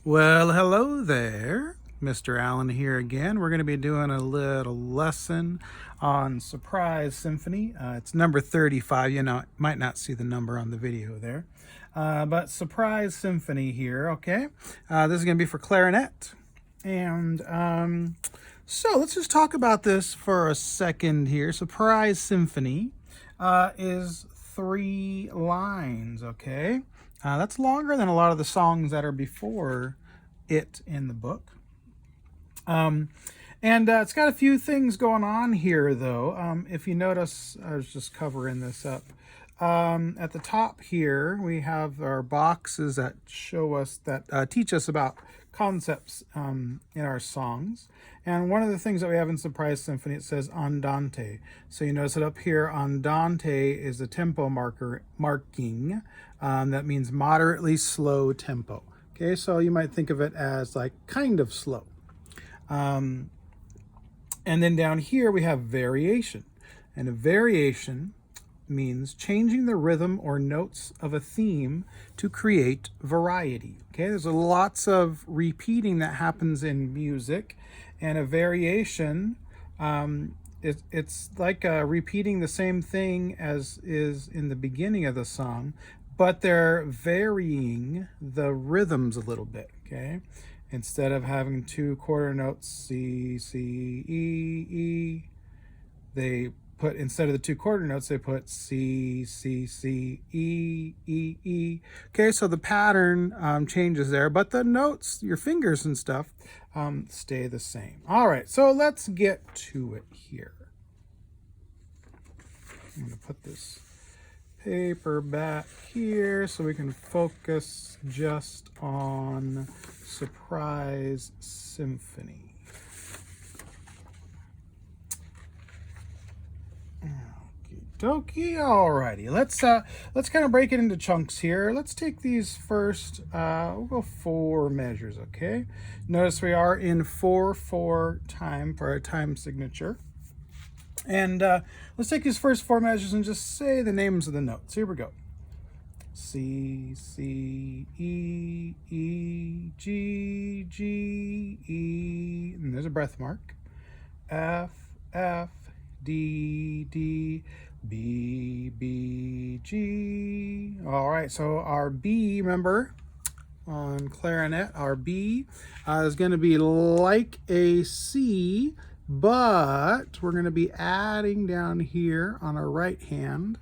Well, hello there. Mr. Allen here again. We're going to be doing a little lesson on Surprise Symphony. It's number 35. You know, might not see the number on the video there. But Surprise Symphony here, okay? This is going to be for clarinet. And so let's just talk about this for a second here. Surprise Symphony is 3 lines, okay? That's longer than a lot of the songs that are before it in the book. And it's got a few things going on here, though. If you notice, I was just covering this up. At the top here, we have our boxes that show us, that teach us about concepts in our songs. And one of the things that we have in Surprise Symphony, it says andante. So you notice that up here, andante is a tempo marking. That means moderately slow tempo. Okay, so you might think of it as like kind of slow. And then down here we have variation. And a variation means changing the rhythm or notes of a theme to create variety. Okay, there's lots of repeating that happens in music, and a variation, it's like repeating the same thing as is in the beginning of the song, but they're varying the rhythms a little bit. Okay, instead of having 2 quarter notes, C, C, E, E, they put, instead of the 2 quarter notes, they put C, C, C, E, E, E. Okay, so the pattern changes there, but the notes, your fingers and stuff, stay the same. All right, so let's get to it here. I'm going to put this paper back here so we can focus just on Surprise Symphony. Okie, alrighty. Let's kind of break it into chunks here. Let's take these first. We'll go 4 measures. Okay. Notice we are in 4/4 time for our time signature. And let's take these first 4 measures and just say the names of the notes. Here we go. C, C, E, E, G, G, E, and there's a breath mark. F, F, D, D, B, B, G. All right, so our B, remember, on clarinet, our B is going to be like a C, but we're going to be adding down here on our right hand,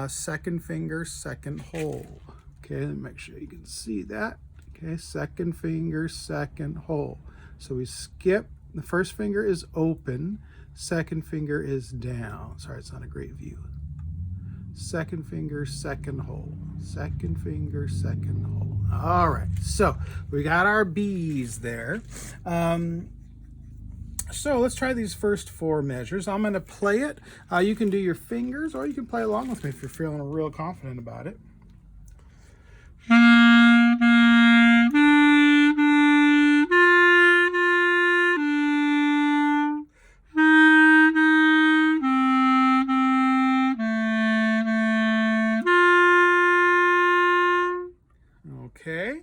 second finger, second hole. Okay, let me make sure you can see that. Okay, second finger, second hole. So we skip, the first finger is open, second finger is down. Sorry, it's not a great view. Second finger, second hole. Second finger, second hole. All right, so we got our B's there. So let's try these first 4 measures. I'm going to play it. You can do your fingers, or you can play along with me if you're feeling real confident about it. Okay,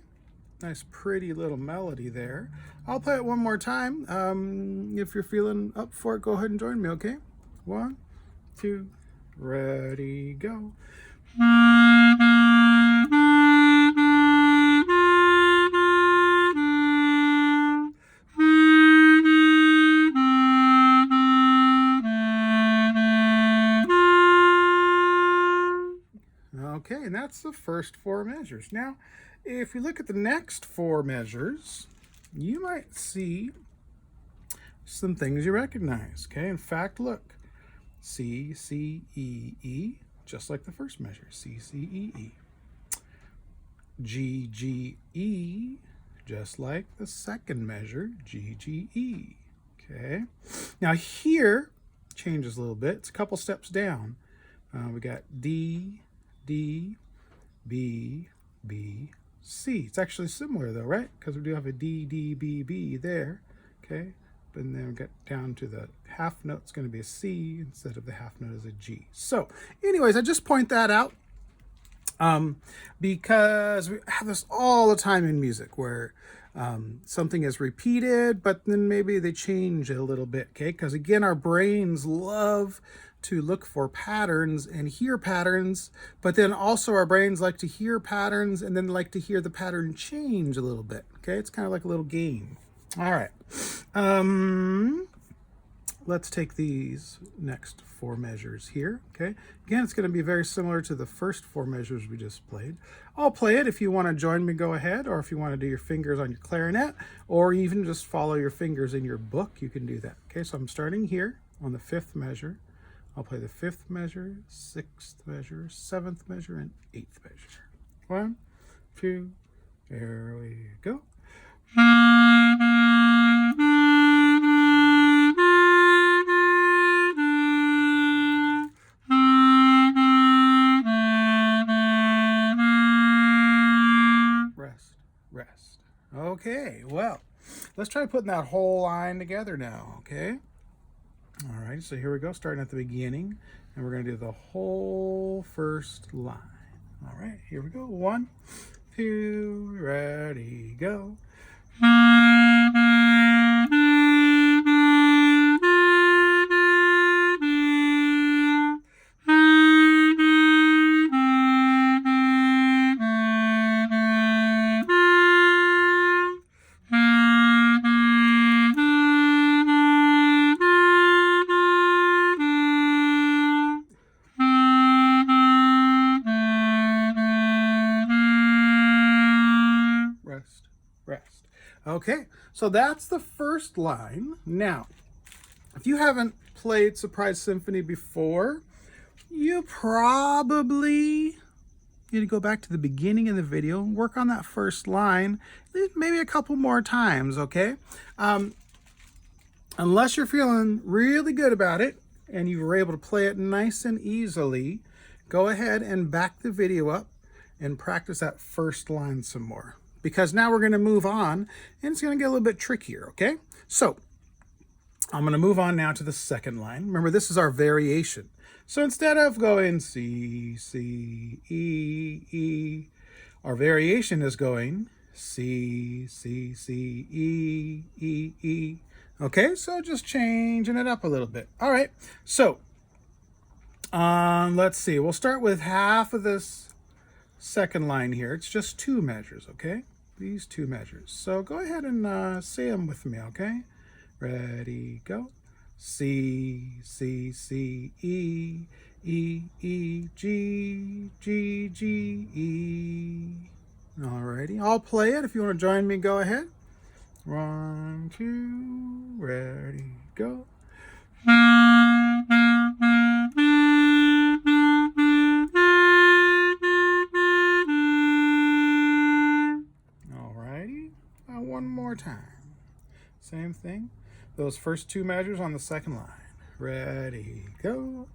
nice pretty little melody there. I'll play it one more time. If you're feeling up for it, go ahead and join me, okay? 1, 2, ready, go. Okay, and that's the first 4 measures. Now, if you look at the next 4 measures, you might see some things you recognize. Okay, in fact, look. C, C, E, E, just like the first measure. C, C, E, E. G, G, E, just like the second measure. G, G, E. Okay, now here changes a little bit. It's a couple steps down. We got D, D, B, B, C. It's actually similar though, right? Because we do have a D, D, B, B there. Okay, and then we get down to the half note. It's going to be a C instead of the half note as a G. So anyways, I just point that out. Because we have this all the time in music where something is repeated, but then maybe they change it a little bit, okay? Because again, our brains love to look for patterns and hear patterns, but then also our brains like to hear patterns and then like to hear the pattern change a little bit, okay? It's kind of like a little game. All right. Let's take these next 4 measures here, okay? Again, it's going to be very similar to the first 4 measures we just played. I'll play it. If you want to join me, go ahead. Or if you want to do your fingers on your clarinet, or even just follow your fingers in your book, you can do that. Okay, so I'm starting here on the 5th measure. I'll play the 5th measure, 6th measure, 7th measure, and 8th measure. 1, 2, there we go. Rest. Okay, well, let's try putting that whole line together now, okay? All right, so here we go, starting at the beginning, and we're going to do the whole first line. All right, here we go. 1, 2, ready, go. Rest. Okay, so that's the first line. Now, if you haven't played Surprise Symphony before, you probably need to go back to the beginning of the video and work on that first line maybe a couple more times, okay? Unless you're feeling really good about it and you were able to play it nice and easily, go ahead and back the video up and practice that first line some more. Because now we're going to move on, and it's going to get a little bit trickier, okay? So, I'm going to move on now to the second line. Remember, this is our variation. So instead of going C, C, E, E, our variation is going C, C, C, E, E, E. Okay, so just changing it up a little bit. All right, so let's see. We'll start with half of this second line here. It's just 2 measures, okay? These 2 measures. So go ahead and say them with me, okay? Ready, go. C, C, C, E, E, E, G, G, G, E. Alrighty, I'll play it. If you want to join me, go ahead. 1, 2, ready, go. Alrighty, one more time. Same thing. Those first 2 measures on the second line. Ready, go.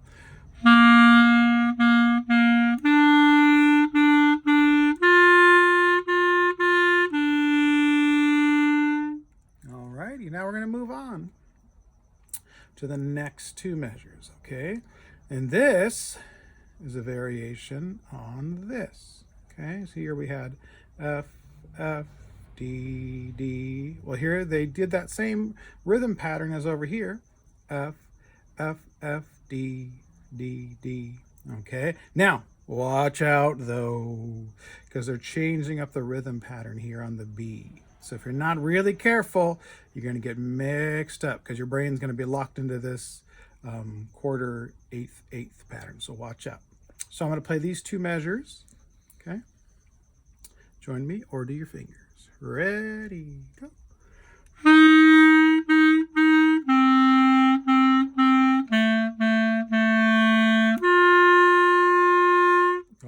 Alrighty, now we're going to move on to the next 2 measures, okay? And this is a variation on this, okay? So here we had F, F, D, D. Well, here they did that same rhythm pattern as over here. F, F, F, D, D, D. Okay, now watch out though, because they're changing up the rhythm pattern here on the B. So if you're not really careful, you're going to get mixed up because your brain's going to be locked into this quarter, eighth, eighth pattern. So watch out. So I'm going to play these 2 measures. Okay, join me or do your fingers. Ready, go.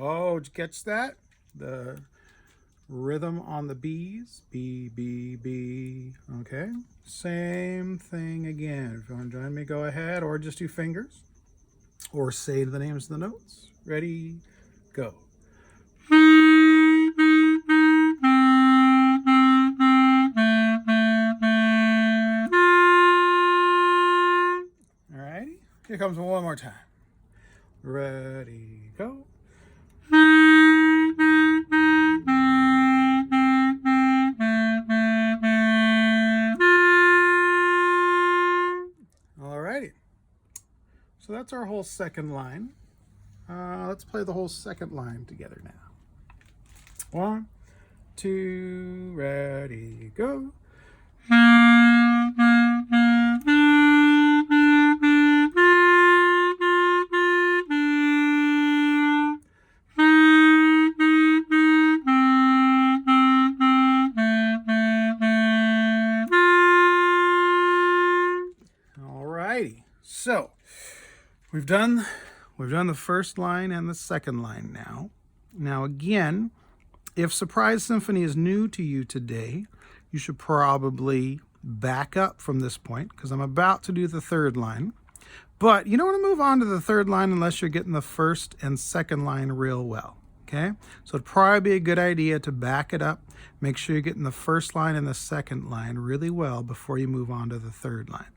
Oh, did you catch that? The rhythm on the B's. B, B, B. Okay. Same thing again. If you want to join me, go ahead, or just do fingers. Or say the names of the notes. Ready, go. Here comes one more time. Ready, go. that's our whole second line. Let's play the whole second line together now. 1, 2, ready, go. Alrighty, so we've done the first line and the second line now. Now again, if Surprise Symphony is new to you today, you should probably back up from this point because I'm about to do the third line. But you don't want to move on to the third line unless you're getting the first and second line real well. Okay? So it'd probably be a good idea to back it up. Make sure you're getting the first line and the second line really well before you move on to the third line.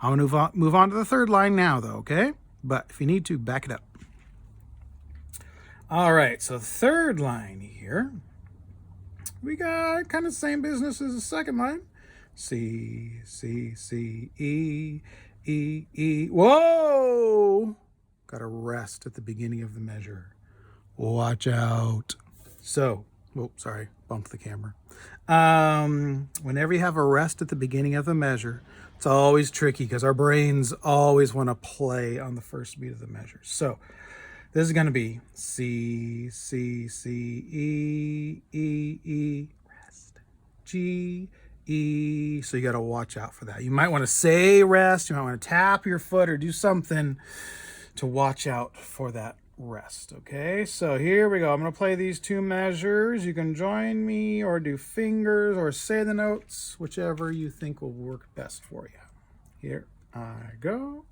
I'm going to move on to the third line now though, okay? But if you need to, back it up. All right, so third line here. We got kind of the same business as the second line. C, C, C, E, E, E. Whoa! Got a rest at the beginning of the measure. Watch out. So, oh, sorry, bumped the camera. Whenever you have a rest at the beginning of the measure, it's always tricky because our brains always want to play on the first beat of the measure. So this is going to be C, C, C, E, E, E, rest, G, E. So you got to watch out for that. You might want to say rest. You might want to tap your foot or do something to watch out for that rest. Okay, so here we go. I'm going to play these two measures. You can join me or do fingers or say the notes, whichever you think will work best for you. Here I go.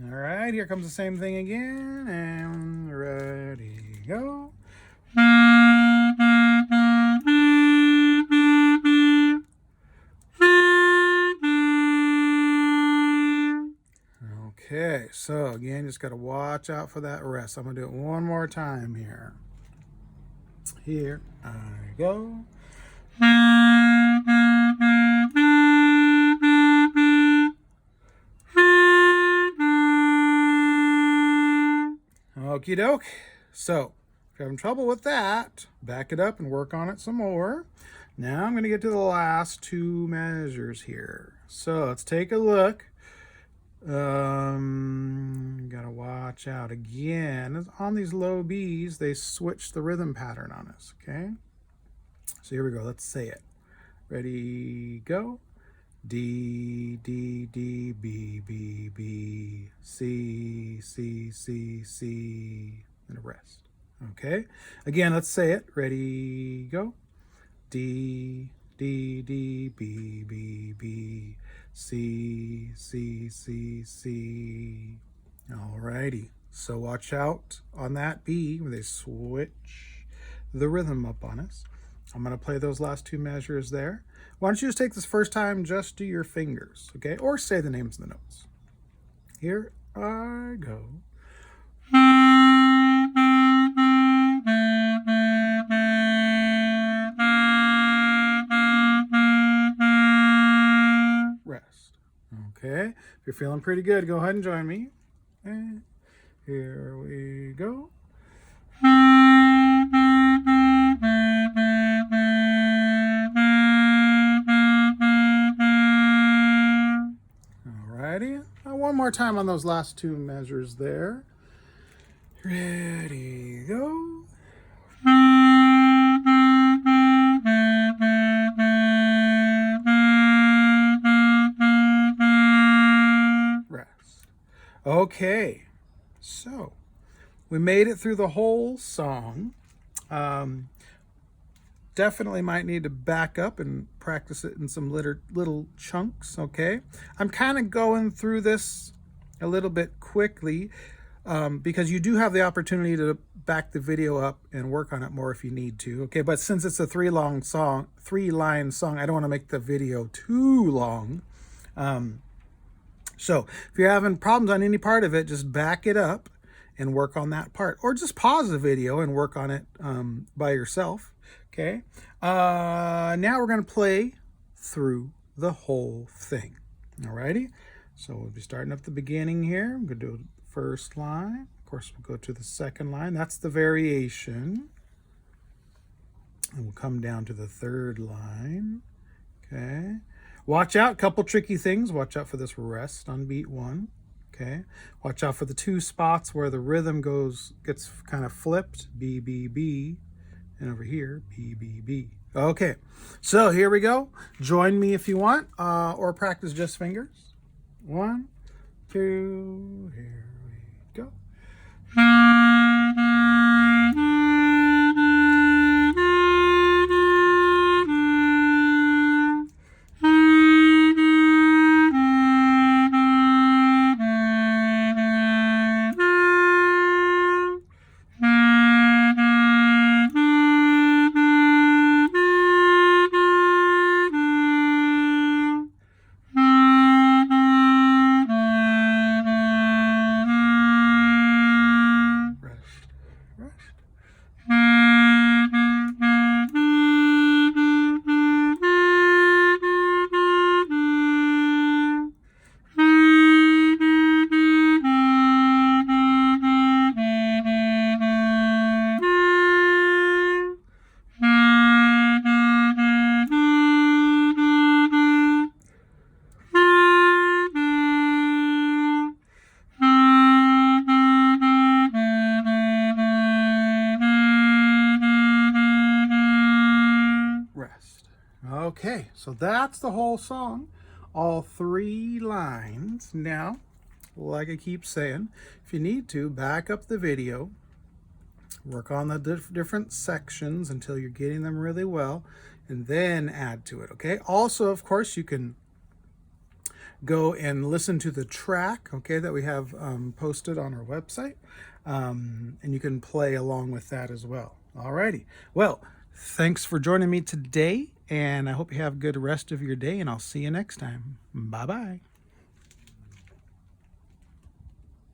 All right, here comes the same thing again, and ready, go. Okay, so again, just got to watch out for that rest. I'm going to do it one more time here. Here I go. Okie doke. So, if you're having trouble with that, back it up and work on it some more. Now I'm going to get to the last two measures here. So, let's take a look. Gotta watch out again. On these low B's, they switch the rhythm pattern on us, okay? So here we go. Let's say it. Ready, go. D, D, D, B, B, B, C, C, C, C, and a rest. Okay? Again, let's say it. Ready, go. D, D, D, B, B, B, C, C, C, C. Alrighty. So watch out on that B when they switch the rhythm up on us. I'm going to play those last two measures there. Why don't you just take this first time, just do your fingers, okay? Or say the names of the notes. Here I go. Rest. Okay. If you're feeling pretty good, go ahead and join me. And here we go. Alrighty. Now one more time on those last two measures there. Ready, go. Rest. Okay, so we made it through the whole song. Definitely might need to back up and practice it in some little chunks, okay? I'm kind of going through this a little bit quickly because you do have the opportunity to back the video up and work on it more if you need to, okay? But since it's a three-line song, I don't want to make the video too long. So if you're having problems on any part of it, just back it up and work on that part. Or just pause the video and work on it by yourself. Okay. Now we're going to play through the whole thing. Alrighty. So we'll be starting up the beginning here. I'm going to do the first line. Of course, we'll go to the second line. That's the variation. And we'll come down to the third line. Okay. Watch out, couple tricky things. Watch out for this rest on beat 1. Okay. Watch out for the 2 spots where the rhythm gets kind of flipped. B, B, B. And over here, B, B, B. Okay. So here we go. Join me if you want, or practice just fingers. 1, 2, here we go. Okay, so that's the whole song, all 3 lines. Now, like I keep saying, if you need to, back up the video, work on the different sections until you're getting them really well, and then add to it, okay? Also, of course, you can go and listen to the track, okay, that we have posted on our website, and you can play along with that as well. Alrighty, well, thanks for joining me today, and I hope you have a good rest of your day, and I'll see you next time. Bye-bye.